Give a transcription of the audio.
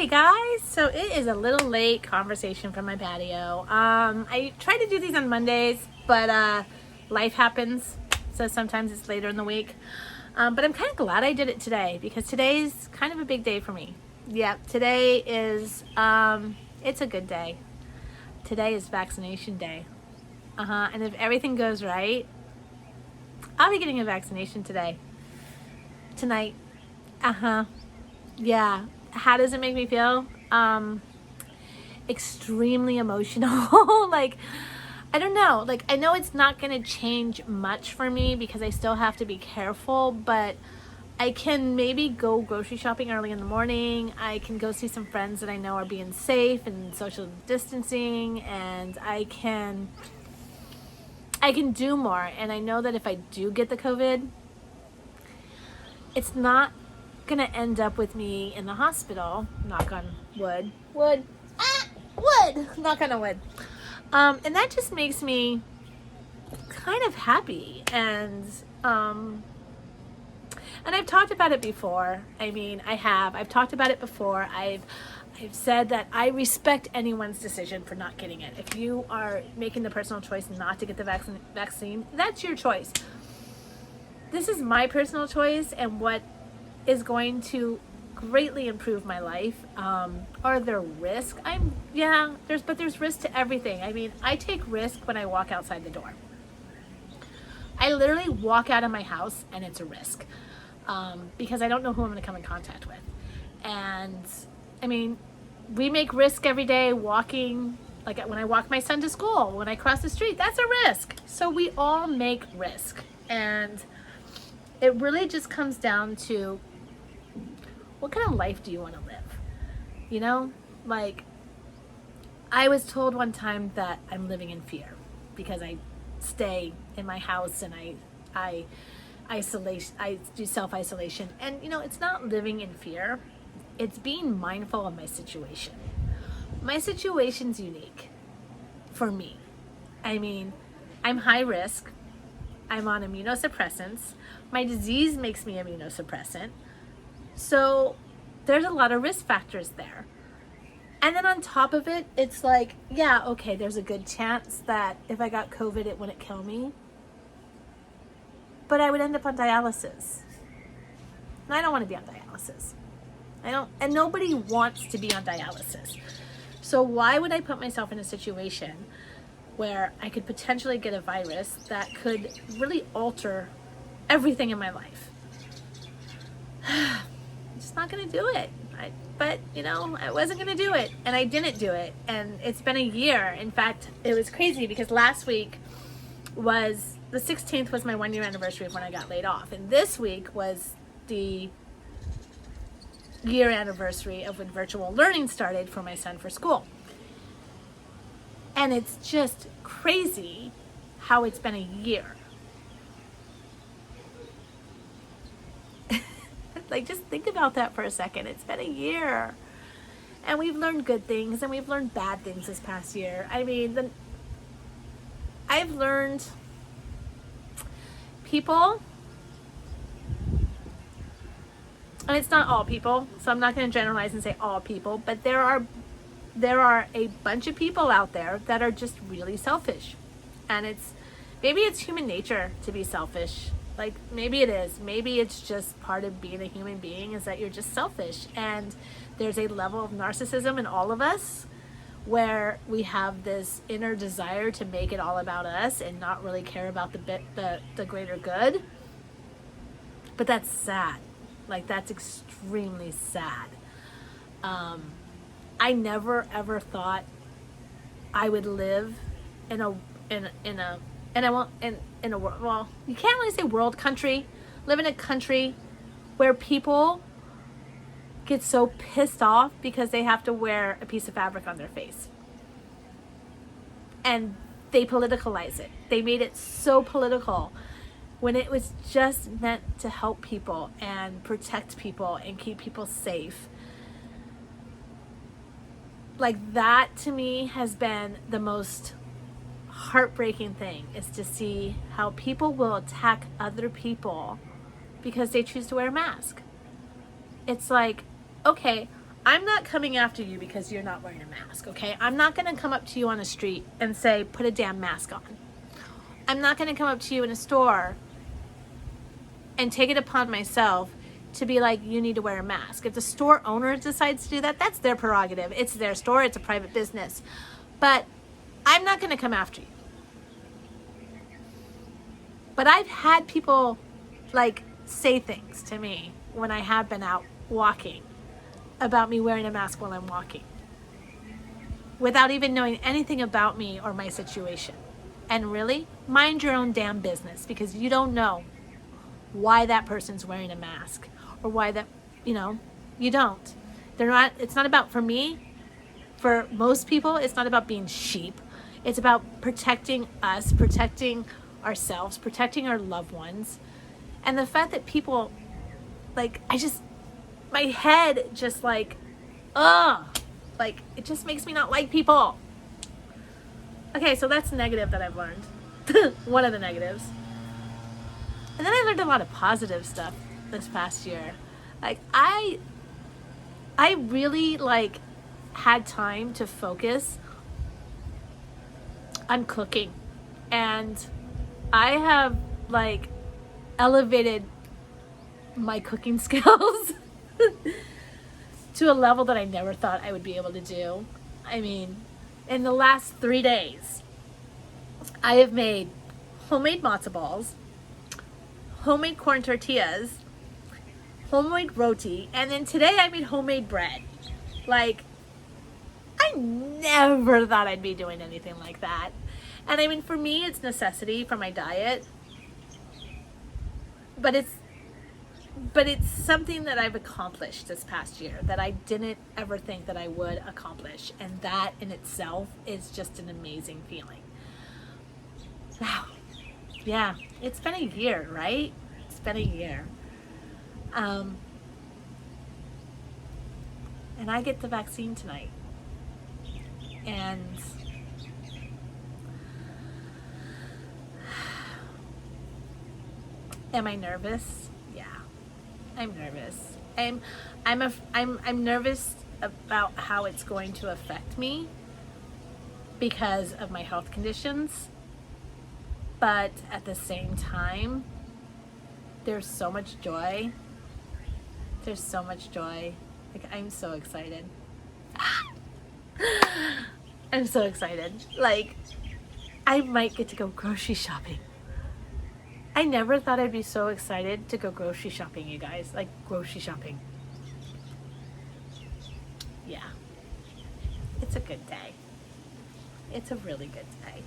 Hey guys, so it is a little late conversation from my patio. I try to do these on Mondays, but life happens, so sometimes it's later in the week. But I'm kind of glad I did it today because today's kind of a big day for me. Yeah, today is it's a good day. Today is vaccination day. And if everything goes right, I'll be getting a vaccination tonight. Yeah. How does it make me feel? Extremely emotional. Like, I don't know. Like, I know it's not going to change much for me because I still have to be careful, but I can maybe go grocery shopping early in the morning. I can go see some friends that I know are being safe and social distancing, and I can do more. And I know that if I do get the COVID, it's not gonna end up with me in the hospital. Knock on wood. Wood. Knock on wood. And that just makes me kind of happy. And I've talked about it before. I've talked about it before. I've said that I respect anyone's decision for not getting it. If you are making the personal choice not to get the vaccine, that's your choice. This is my personal choice, and what is going to greatly improve my life. Are there risks? There's risk to everything. I take risk when I walk outside the door. I literally walk out of my house and it's a risk because I don't know who I'm going to come in contact with. And we make risk every day walking. Like when I walk my son to school, when I cross the street, that's a risk. So we all make risk, and it really just comes down to what kind of life do you want to live? I was told one time that I'm living in fear because I stay in my house and I do self-isolation. And, it's not living in fear. It's being mindful of my situation. My situation's unique for me. I'm high risk. I'm on immunosuppressants. My disease makes me immunosuppressant. So there's a lot of risk factors there. And then on top of it, it's like, yeah, okay, there's a good chance that if I got COVID, it wouldn't kill me. But I would end up on dialysis. And I don't want to be on dialysis. And nobody wants to be on dialysis. So why would I put myself in a situation where I could potentially get a virus that could really alter everything in my life? I'm just not going to do it. I wasn't going to do it, and I didn't do it. And it's been a year. In fact, it was crazy because last week was the 16th was my 1 year anniversary of when I got laid off. And this week was the year anniversary of when virtual learning started for my son for school. And it's just crazy how it's been a year. Like, just think about that for a second. It's been a year. And we've learned good things and we've learned bad things this past year. I've learned people, and it's not all people, so I'm not going to generalize and say all people, but there are a bunch of people out there that are just really selfish. And maybe it's human nature to be selfish. Like, maybe it is. Maybe it's just part of being a human being is that you're just selfish. And there's a level of narcissism in all of us where we have this inner desire to make it all about us and not really care about the greater good. But that's sad. Like, that's extremely sad. I never ever thought I would live in a world, well, you can't really say world, country, live in a country where people get so pissed off because they have to wear a piece of fabric on their face. And they politicalize it. They made it so political when it was just meant to help people and protect people and keep people safe. Like, that to me has been the most heartbreaking thing, is to see how people will attack other people because they choose to wear a mask. It's like, okay, I'm not coming after you because you're not wearing a mask, okay? I'm not going to come up to you on the street and say, put a damn mask on. I'm not going to come up to you in a store and take it upon myself to be like, you need to wear a mask. If the store owner decides to do that, that's their prerogative. It's their store, it's a private business. But I'm not going to come after you. But I've had people like say things to me when I have been out walking about me wearing a mask while I'm walking, without even knowing anything about me or my situation. And really, mind your own damn business, because you don't know why that person's wearing a mask or why that, you don't. It's not about, for me, for most people, it's not about being sheep. It's about protecting us, protecting ourselves, protecting our loved ones. And the fact that people, my head just it just makes me not like people. Okay, so that's negative that I've learned. One of the negatives. And then I learned a lot of positive stuff this past year. I really had time to focus on cooking, and I have elevated my cooking skills to a level that I never thought I would be able to do. I mean, in the last 3 days, I have made homemade matzo balls, homemade corn tortillas, homemade roti, and then today I made homemade bread. I never thought I'd be doing anything like that. And I mean, for me, it's necessity for my diet, but it's something that I've accomplished this past year that I didn't ever think that I would accomplish. And that in itself is just an amazing feeling. Wow. Yeah, it's been a year, right? It's been a year. And I get the vaccine tonight. And am I nervous? Yeah, I'm nervous. I'm nervous about how it's going to affect me because of my health conditions. But at the same time, there's so much joy. There's so much joy. I'm so excited. I'm so excited. I might get to go grocery shopping. I never thought I'd be so excited to go grocery shopping, you guys. Grocery shopping. Yeah. It's a good day. It's a really good day.